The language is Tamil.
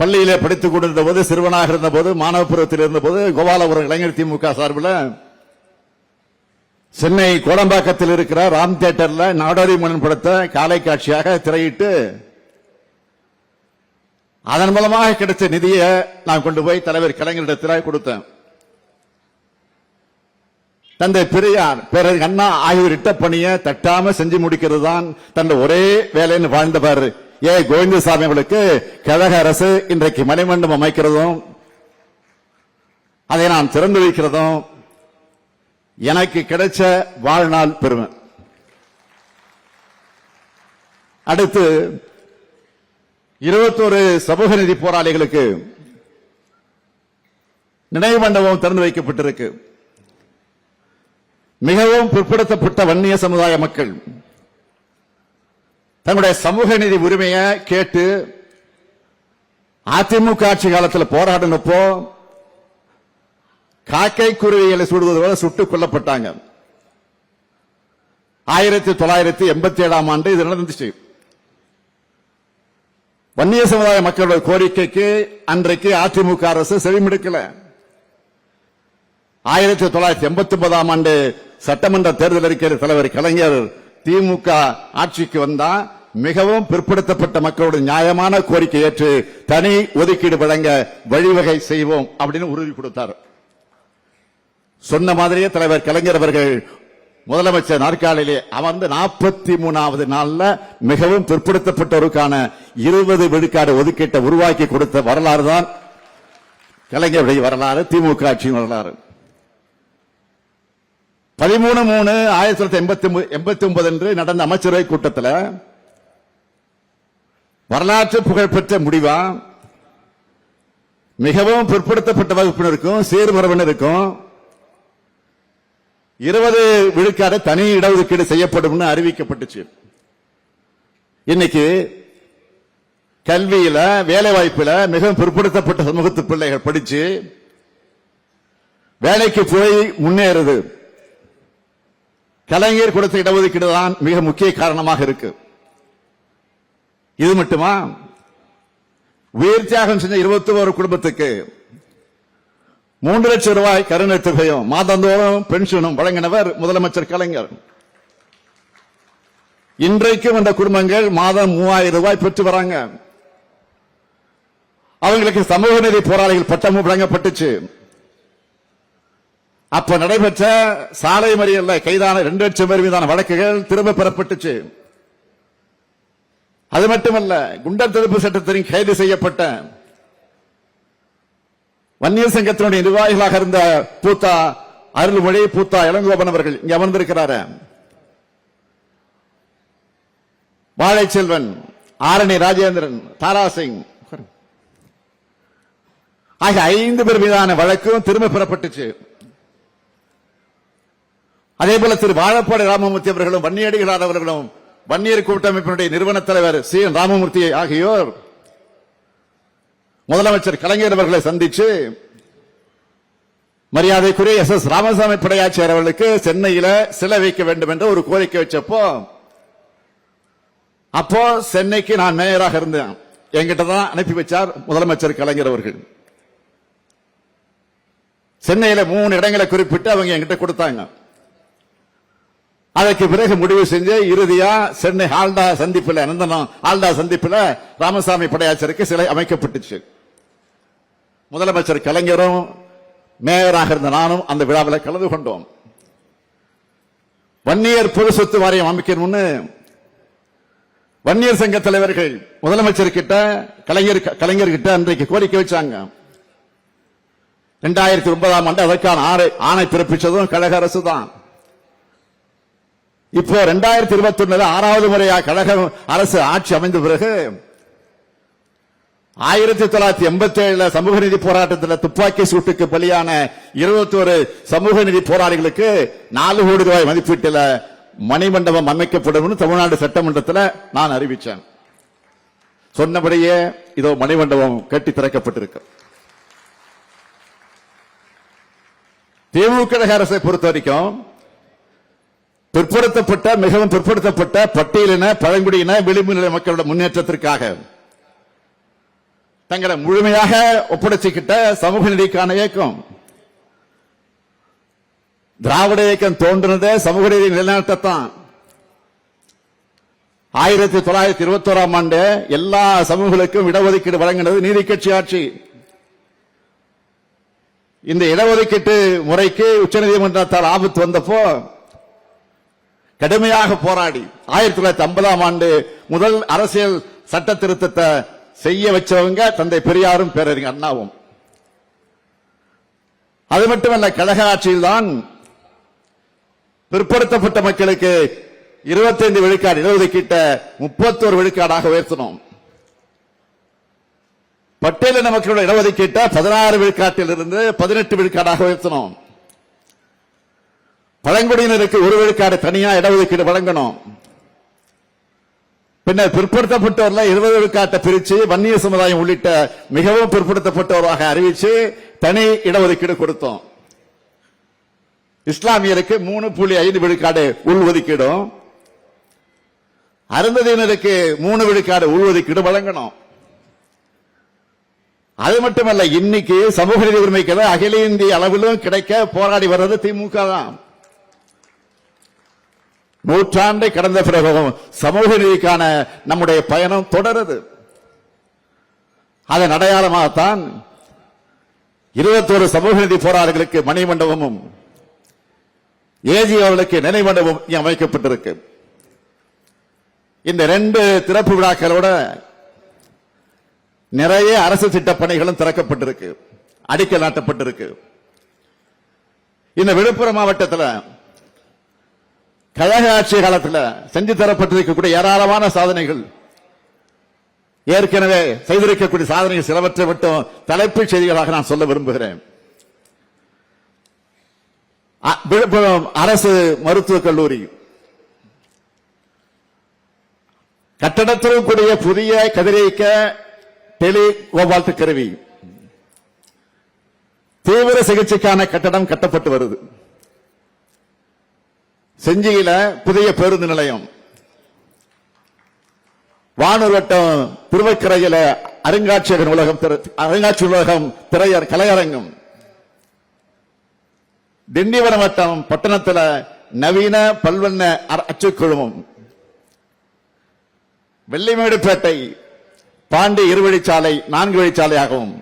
பள்ளியிலே படித்துக் கொண்டிருந்த போது, சிறுவனாக இருந்த போது, மாணவ பருவத்தில் இருந்த போது, கோபாலபுரம் இளைஞர் திமுக சார்பில் சென்னை கோடம்பாக்கத்தில் இருக்கிற ராம் தியேட்டர்ல நாடோடி மன்னன் படத்தை காலை காட்சியாக திரையிட்டு அதன் மூலமாக கிடைச்ச நிதியை நான் கொண்டு போய் தலைவர் கலைஞரிடத்தில் கொடுத்தேன். தந்தை பெரியார், பேரறிஞர் அண்ணா ஆகியோர் இட்ட பணியை தட்டாம செஞ்சு முடிக்கிறது தான் தன் ஒரே வேலைன்னு வாழ்ந்தவர் கோவிந்தசாமி அவர்களுக்கு கழக அரசு இன்றைக்கு மணிமண்டபம் அமைக்கிறதும் அதை நான் திறந்து வைக்கிறதும் எனக்கு கிடைச்ச வாழ்நாள் பெருமை. அடுத்து 21 சமூக நீதி போராளிகளுக்கு நினைவு மண்டபம் திறந்து வைக்கப்பட்டிருக்கு. மிகவும் பிற்படுத்தப்பட்ட வன்னிய சமுதாய மக்கள் தங்களுடைய சமூக நீதி உரிமையை கேட்டு அதிமுக ஆட்சி காலத்தில் போராடினப்போ காக்கை குருவிகளை சுடுவது போல சுட்டுக் கொல்லப்பட்டாங்க. 1987 ஆண்டு இது நடந்துச்சு. வன்னிய சமுதாய மக்களுடைய கோரிக்கைக்கு அன்றைக்கு அதிமுக அரசு செவிமடுக்கல. 1989 ஆண்டு சட்டமன்ற தேர்தல் அறிக்கை தலைவர் கலைஞர் திமுக ஆட்சிக்கு வந்தா மிகவும் பிற்படுத்தப்பட்ட மக்களுடைய நியாயமான கோரிக்கை ஏற்று தனி ஒதுக்கீடு வழங்க வழிவகை செய்வோம் அப்படின்னு உறுதி கொடுத்தார். சொன்ன மாதிரியே தலைவர் கலைஞர் அவர்கள் முதலமைச்சர் நாற்காலிலே அமர்ந்து 43வது நாள்ல மிகவும் பிற்படுத்தப்பட்டவருக்கான 20 விழுக்காடு ஒதுக்கீட்டை உருவாக்கி கொடுத்த வரலாறு தான் கலைஞருடைய வரலாறு, திமுக ஆட்சியின் வரலாறு. 13/3/1989 அன்று நடந்த அமைச்சரவை கூட்டத்தில் வரலாற்று புகழ்பெற்ற முடிவா மிகவும் பிற்படுத்தப்பட்ட வகுப்பினருக்கும் சீர்மரபினருக்கும் 20 விழுக்காடு தனி இடஒதுக்கீடு செய்யப்படும் அறிவிக்கப்பட்டுச்சு. இன்னைக்கு கல்வியில, வேலை வாய்ப்பில் மிகவும் பிற்படுத்தப்பட்ட சமூகத்து பிள்ளைகள் படிச்சு வேலைக்கு போய் முன்னேறுது கலைஞர் கொடுத்த இடஒதுக்கீடு தான் மிக முக்கிய காரணமாக இருக்கு. இது மட்டுமா, உயிர் தியாகம் செஞ்ச 21 குடும்பத்துக்கு 3 லட்சம் ரூபாய் கருணை தொகையும் மாதந்தோறும் பென்ஷனும் வழங்கினவர் முதலமைச்சர் கலைஞர். இன்றைக்கும் அந்த குடும்பங்கள் மாதம் 3000 ரூபாய் பெற்று வராங்க. அவங்களுக்கு சமூக நீதி போராளிகள் பட்டமும் வழங்கப்பட்டுச்சு. அப்ப நடைபெற்ற சாலை மறியல்ல கைதான 2 லட்சம் பேர் மீதான வழக்குகள் திரும்ப பெறப்பட்டுச்சு. அது மட்டுமல்ல, குண்டர் தடுப்பு சட்டத்தின் கைது செய்யப்பட்ட வன்னியர் சங்கத்தினுடைய நிர்வாகிகளாக இருந்த பூத்தா அருள்மொழி, பூத்தா இளங்கோபன் அவர்கள் இங்கே அமர்ந்திருக்கிறார். வாழைச்செல்வன், ஆரணி ராஜேந்திரன், தாராசிங் ஆகிய 5 பேர் மீதான வழக்கும் திரும்ப பெறப்பட்டுச்சு. அதே போல திரு வாழப்பாடி ராமமூர்த்தி அவர்களும், வன்னியடிகளார் அவர்களும், வன்னியர் கூட்டமைப்பினுடைய நிறுவன தலைவர் சி ராமமூர்த்தி ஆகியோர் முதலமைச்சர் கலைஞர் அவர்களை சந்திச்சு மரியாதைக்குரிய எஸ் ராமசாமி படையாச்சியார் அவர்களுக்கு சென்னையில சிலை வைக்க வேண்டும் என்ற ஒரு கோரிக்கை வச்சப்போ, அப்போ சென்னைக்கு நான் மேயராக இருந்தேன். என்கிட்ட தான் அனுப்பி வச்சார் முதலமைச்சர் கலைஞர் அவர்கள். சென்னையில 3 இடங்களை குறிப்பிட்டு அவங்க என்கிட்ட கொடுத்தாங்க. அதற்கு பிறகு முடிவு செஞ்சு இறுதியா சென்னை ஆல்டா சந்திப்பில், நந்தனம் ஆல்டா சந்திப்பில் ராமசாமி படையாச்சருக்கு சிலை அமைக்கப்பட்டுச்சு. முதலமைச்சர் கலைஞரும் மேயராக இருந்த நானும் அந்த விழாவில் கலந்து கொண்டோம். வன்னியர் பொது சொத்து வாரியம் அமைக்கணும்னு வன்னியர் சங்க தலைவர்கள் முதலமைச்சர் கிட்ட, கலைஞர் கிட்ட அன்றைக்கு கோரிக்கை வச்சாங்க. 2009 ஆண்டு அதற்கான ஆணை பிறப்பிச்சதும் கழக அரசு தான். இப்போ 2021 6வது முறையாக கழக அரசு ஆட்சி அமைந்த பிறகு 1987 சமூக நீதி போராட்டத்தில் துப்பாக்கி சூட்டுக்கு பலியான 21 சமூக நீதி போராளிகளுக்கு 4 கோடி ரூபாய் மதிப்பீட்டில் மணிமண்டபம் அமைக்கப்படும் தமிழ்நாடு சட்டமன்றத்தில் நான் அறிவிச்சேன். சொன்னபடியே இதோ மணிமண்டபம் கட்டி திறக்கப்பட்டிருக்கு. திமுக அரசை பொறுத்த வரைக்கும் பிற்படுத்தப்பட்ட, மிகவும் பிற்படுத்தப்பட்ட பட்டியலின, பழங்குடியின, விளிம்பு நிலை மக்களோட முன்னேற்றத்திற்காக தங்களை முழுமையாக ஒப்படைச்சுக்கிட்ட சமூக நீதிக்கான இயக்கம். திராவிட இயக்கம் தோன்றினதே சமூக நீதி நிலைநாட்டத்தான். 1921ஆம் ஆண்டு எல்லா சமூகங்களுக்கும் இடஒதுக்கீடு வழங்கினது நீதி கட்சி ஆட்சி. இந்த இடஒதுக்கீட்டு முறைக்கு உச்சநீதிமன்றத்தால் ஆபத்து வந்தப்போ கடுமையாக போராடி 1950ஆம் ஆண்டு முதல் அரசியல் சட்ட திருத்தத்தை செய்ய வச்சவங்க தந்தை பெரியாரும் பேரறிஞர் அண்ணாவும். அது மட்டுமல்ல, கழக ஆட்சியில்தான் பிற்படுத்தப்பட்ட மக்களுக்கு 25 விழுக்காடு இடஒதுக்கீட்ட 31 விழுக்காடாக உயர்த்தினோம். பட்டியலின மக்களோட இடஒதுக்கீட்ட 16 விழுக்காட்டில் இருந்து 18 விழுக்காடாக உயர்த்தினோம். பழங்குடியினருக்கு 1 விழுக்காடு தனியா இடஒதுக்கீடு வழங்கணும். பின்னர் பிற்படுத்தப்பட்டவர்ல 20 விழுக்காட்டை பிரிச்சு வன்னிய சமுதாயம் உள்ளிட்ட மிகவும் பிற்படுத்தப்பட்டவராக அறிவிச்சு தனி இடஒதுக்கீடு கொடுத்தோம். இஸ்லாமியருக்கு 3.5 விழுக்காடு உள்ஒதுக்கீடும், அருந்ததியினருக்கு 3 விழுக்காடு உள்ஒதுக்கீடு வழங்கணும். அது மட்டுமல்ல, இன்னைக்கு சமூக நீதி உரிமைக்கு அகில இந்திய அளவிலும் கிடைக்க போராடி வர்றது திமுக தான். நூற்றாண்டை கடந்த பிறகும் சமூக நீதிக்கான நம்முடைய பயணம் தொடருது. அதன் அடையாளமாகத்தான் 21 சமூக நீதி போராளிகளுக்கு மணிமண்டபமும் ஏஜி அவர்களுக்கு நினைமண்டபம் அமைக்கப்பட்டிருக்கு. இந்த 2 திறப்பு விழாக்களோட நிறைய அரசு திட்ட பணிகளும் திறக்கப்பட்டிருக்கு, அடிக்கல் நாட்டப்பட்டிருக்கு. இந்த விழுப்புரம் மாவட்டத்தில் கழக ஆட்சி காலத்தில் செஞ்சு தரப்பட்டிருக்கக்கூடிய ஏராளமான சாதனைகள், ஏற்கனவே செய்திருக்கக்கூடிய சாதனைகள் சிலவற்றை மட்டும் தலைப்புச் செய்திகளாக நான் சொல்ல விரும்புகிறேன். விழுப்புரம் அரசு மருத்துவக் கல்லூரி கட்டடத்துடன் கூடிய புதிய கதிரியக்க டெலி கோபால்ட் கருவி, தீவிர சிகிச்சைக்கான கட்டடம் கட்டப்பட்டு வருது. செஞ்சியில புதிய பேருந்து நிலையம், வானூர் வட்டம் திருவக்கரையில அருங்காட்சியக உலகம் கலையரங்கம், திண்டிவனம் வட்டம் பட்டணத்தில் நவீன பல்வண்ண அச்சுக்குழுமம், வெள்ளிமேடுபேட்டை பாண்டி 2 வழிச்சாலை 4 வழிச்சாலையாகவும்,